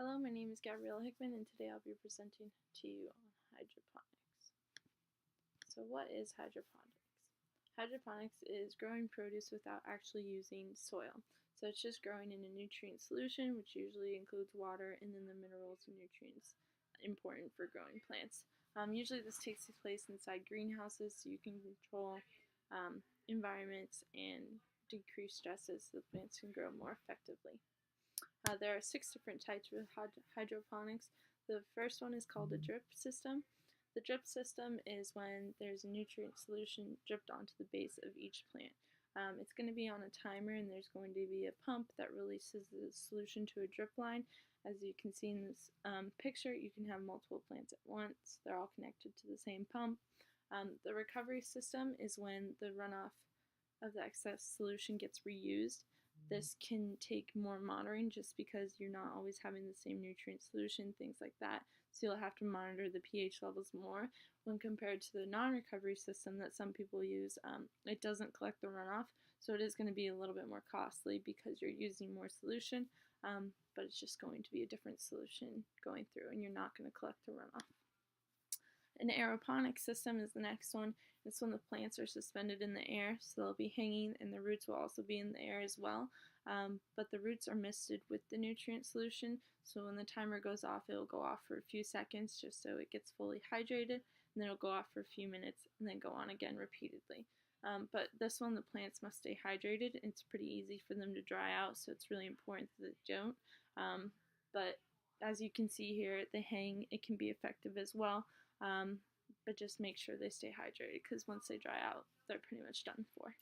Hello, my name is Gabriella Hickman, and today I'll be presenting to you on hydroponics. So what is hydroponics? Hydroponics is growing produce without actually using soil. So it's just growing in a nutrient solution, which usually includes water and then the minerals and nutrients important for growing plants. Usually this takes place inside greenhouses so you can control environments and decrease stresses so the plants can grow more effectively. There are 6 different types of hydroponics. The first one is called a drip system. The drip system is when there's a nutrient solution dripped onto the base of each plant. It's going to be on a timer, and there's going to be a pump that releases the solution to a drip line. As you can see in this picture, you can have multiple plants at once. They're all connected to the same pump. The recovery system is when the runoff of the excess solution gets reused. This can take more monitoring just because you're not always having the same nutrient solution, things like that. So you'll have to monitor the pH levels more when compared to the non-recovery system that some people use. It doesn't collect the runoff, so it is going to be a little bit more costly because you're using more solution, but it's just going to be a different solution going through, and you're not going to collect the runoff. An aeroponic system is the next one. It's when the plants are suspended in the air, so they'll be hanging and the roots will also be in the air as well. But the roots are misted with the nutrient solution, so when the timer goes off, it'll go off for a few seconds just so it gets fully hydrated, and then it'll go off for a few minutes and then go on again repeatedly. But this one, the plants must stay hydrated. It's pretty easy for them to dry out, so it's really important that they don't. But as you can see here, the hang, it can be effective as well. But just make sure they stay hydrated because once they dry out, they're pretty much done for.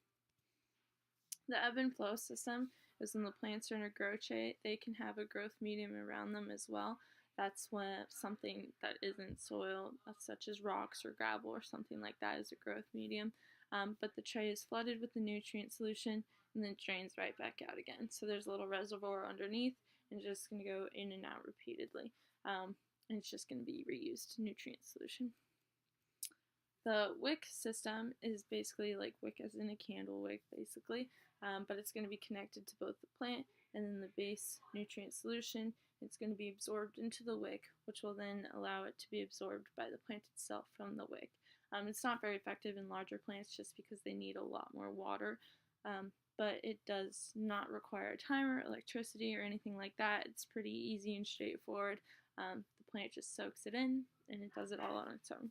The ebb and flow system is when the plants are in a grow tray. They can have a growth medium around them as well. That's when something that isn't soil, such as rocks or gravel or something like that, is a growth medium. But the tray is flooded with the nutrient solution and then drains right back out again. So there's a little reservoir underneath and it's just going to go in and out repeatedly. And it's just going to be reused nutrient solution. The wick system is basically like wick as in a candle wick, basically, but it's going to be connected to both the plant and then the base nutrient solution. It's going to be absorbed into the wick, which will then allow it to be absorbed by the plant itself from the wick. It's not very effective in larger plants just because they need a lot more water, but it does not require a timer, electricity, or anything like that. It's pretty easy and straightforward. The plant just soaks it in and it does it all on its own.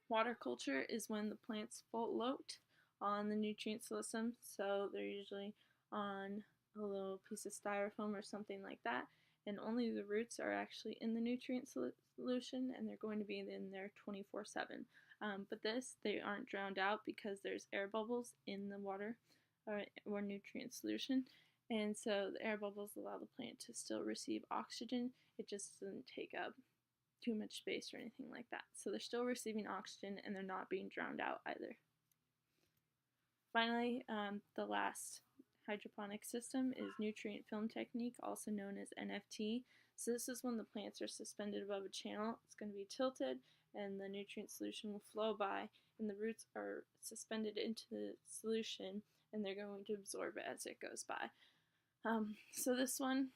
Water culture is when the plants float on the nutrient system, so they're usually on a little piece of styrofoam or something like that, and only the roots are actually in the nutrient solution, and they're going to be in there 24/7. But they aren't drowned out because there's air bubbles in the water or nutrient solution, and so the air bubbles allow the plant to still receive oxygen. It just doesn't take up too much space or anything like that. So they're still receiving oxygen and they're not being drowned out either. Finally, the last hydroponic system is nutrient film technique, also known as NFT. So this is when the plants are suspended above a channel. It's going to be tilted and the nutrient solution will flow by, and the roots are suspended into the solution and they're going to absorb it as it goes by. So this one,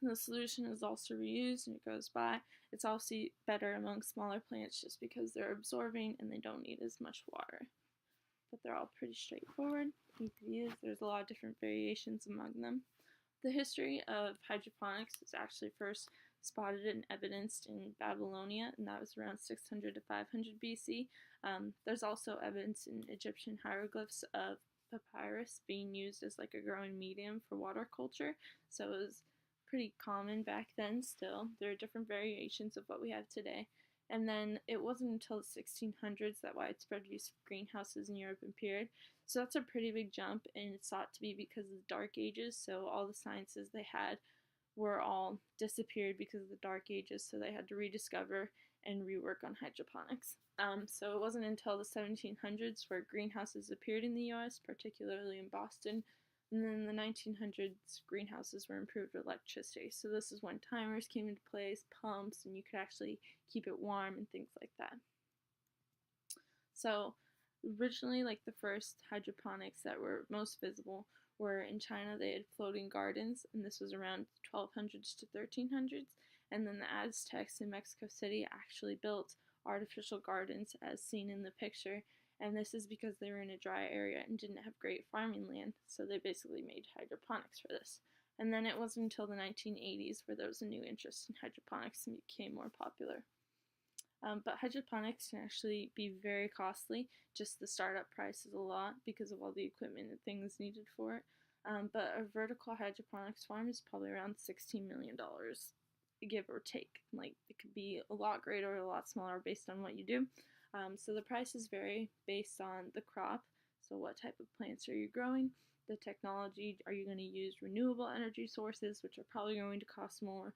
the solution is also reused and it goes by. It's also better among smaller plants just because they're absorbing and they don't need as much water. But they're all pretty straightforward, easy to use. There's a lot of different variations among them. The history of hydroponics was actually first spotted and evidenced in Babylonia, and that was around 600 to 500 BC. There's also evidence in Egyptian hieroglyphs of papyrus being used as like a growing medium for water culture, so it was pretty common back then still. There are different variations of what we have today. And then it wasn't until the 1600s that widespread use of greenhouses in Europe appeared. So that's a pretty big jump, and it's thought to be because of the Dark Ages. So all the sciences they had were all disappeared because of the Dark Ages, so they had to rediscover and rework on hydroponics. So it wasn't until the 1700s where greenhouses appeared in the US, particularly in Boston. And then in the 1900s, greenhouses were improved with electricity. So this is when timers came into place, pumps, and you could actually keep it warm and things like that. So originally, like the first hydroponics that were most visible where in China they had floating gardens, and this was around 1200s to 1300s. And then the Aztecs in Mexico City actually built artificial gardens as seen in the picture, and this is because they were in a dry area and didn't have great farming land, so they basically made hydroponics for this. And then it wasn't until the 1980s where there was a new interest in hydroponics and became more popular. But hydroponics can actually be very costly. Just the startup price is a lot because of all the equipment and things needed for it. But a vertical hydroponics farm is probably around $16 million, give or take. Like, it could be a lot greater or a lot smaller based on what you do. So the prices vary based on the crop. So what type of plants are you growing? The technology, are you going to use renewable energy sources, which are probably going to cost more,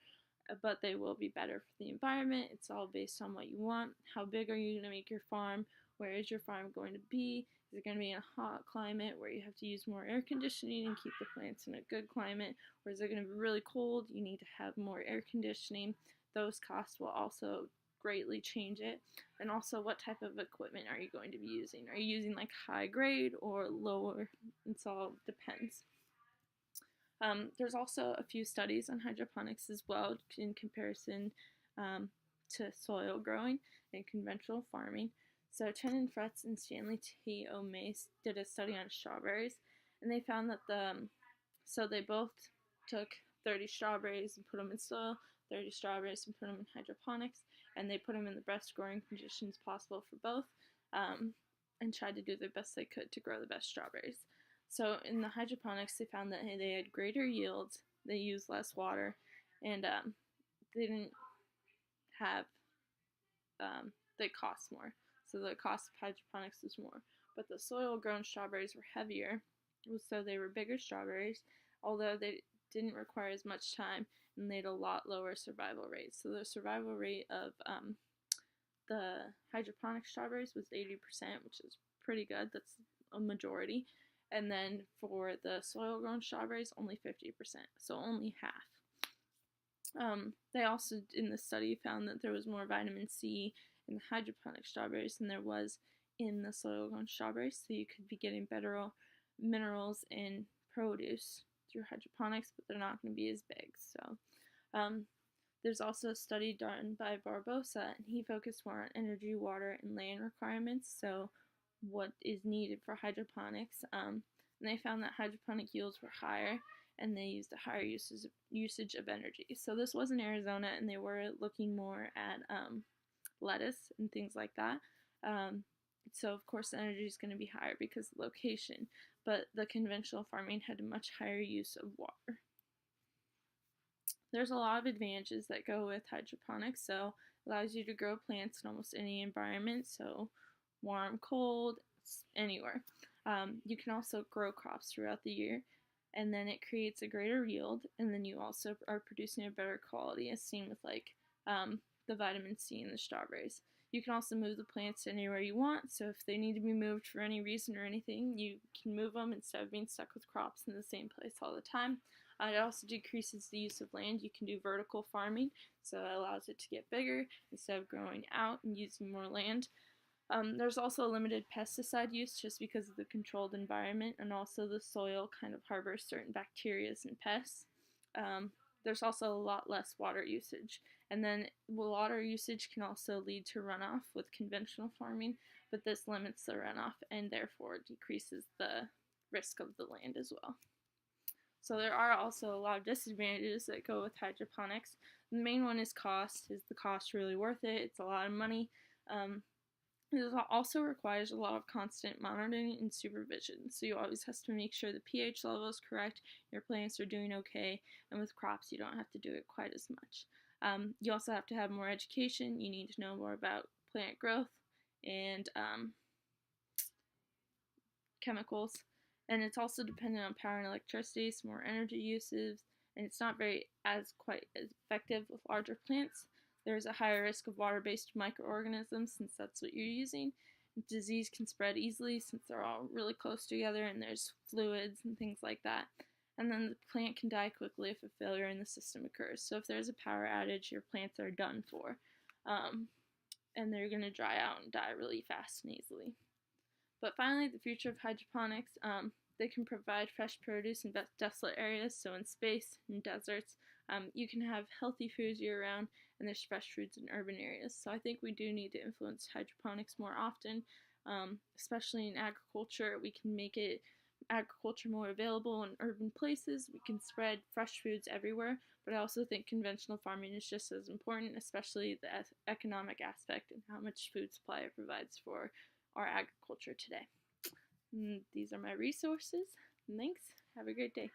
but they will be better for the environment. It's all based on what you want. How big are you going to make your farm? Where is your farm going to be? Is it going to be in a hot climate where you have to use more air conditioning and keep the plants in a good climate? Or is it going to be really cold? You need to have more air conditioning. Those costs will also greatly change it. And also, what type of equipment are you going to be using? Are you using like high grade or lower? It all depends. There's also a few studies on hydroponics as well in comparison to soil growing and conventional farming. So Chenin Fretz and Stanley T. O'Mace did a study on strawberries, and they found that so they both took 30 strawberries and put them in soil, 30 strawberries and put them in hydroponics, and they put them in the best growing conditions possible for both, and tried to do the best they could to grow the best strawberries. So in the hydroponics, they found that they had greater yields, they used less water, and they didn't have, they cost more. So the cost of hydroponics was more. But the soil-grown strawberries were heavier, so they were bigger strawberries, although they didn't require as much time, and they had a lot lower survival rate. So the survival rate of the hydroponic strawberries was 80%, which is pretty good. That's a majority. And then for the soil-grown strawberries, only 50%, so only half. They also, in the study, found that there was more vitamin C in the hydroponic strawberries than there was in the soil-grown strawberries, so you could be getting better minerals in produce through hydroponics, but they're not going to be as big. So there's also a study done by Barbosa, and he focused more on energy, water, and land requirements, so what is needed for hydroponics. And they found that hydroponic yields were higher, and they used a higher usage of energy. So this was in Arizona, and they were looking more at lettuce and things like that. So of course the energy is going to be higher because of location, but the conventional farming had a much higher use of water. There's a lot of advantages that go with hydroponics. So it allows you to grow plants in almost any environment, so warm, cold, anywhere. You can also grow crops throughout the year, and then it creates a greater yield, and then you also are producing a better quality, as seen with like the vitamin C in the strawberries. You can also move the plants anywhere you want, so if they need to be moved for any reason or anything, you can move them instead of being stuck with crops in the same place all the time. It also decreases the use of land. You can do vertical farming, so it allows it to get bigger instead of growing out and using more land. There's also limited pesticide use just because of the controlled environment, and also the soil kind of harbors certain bacteria and pests. There's also a lot less water usage, and then water usage can also lead to runoff with conventional farming, but this limits the runoff and therefore decreases the risk of the land as well. So there are also a lot of disadvantages that go with hydroponics. The main one is cost. Is the cost really worth it? It's a lot of money. It also requires a lot of constant monitoring and supervision, so you always have to make sure the pH level is correct, your plants are doing okay, and with crops you don't have to do it quite as much. You also have to have more education. You need to know more about plant growth and chemicals, and it's also dependent on power and electricity, so more energy uses, and it's not quite as effective with larger plants. There's a higher risk of water-based microorganisms since that's what you're using. Disease can spread easily since they're all really close together and there's fluids and things like that. And then the plant can die quickly if a failure in the system occurs. So if there's a power outage, your plants are done for. And they're going to dry out and die really fast and easily. But finally, the future of hydroponics. They can provide fresh produce in desolate areas, so in space, in deserts. You can have healthy foods year-round, and there's fresh foods in urban areas. So I think we do need to influence hydroponics more often, especially in agriculture. We can make agriculture more available in urban places. We can spread fresh foods everywhere, but I also think conventional farming is just as important, especially the economic aspect and how much food supply it provides for our agriculture today. And these are my resources. Thanks. Have a great day.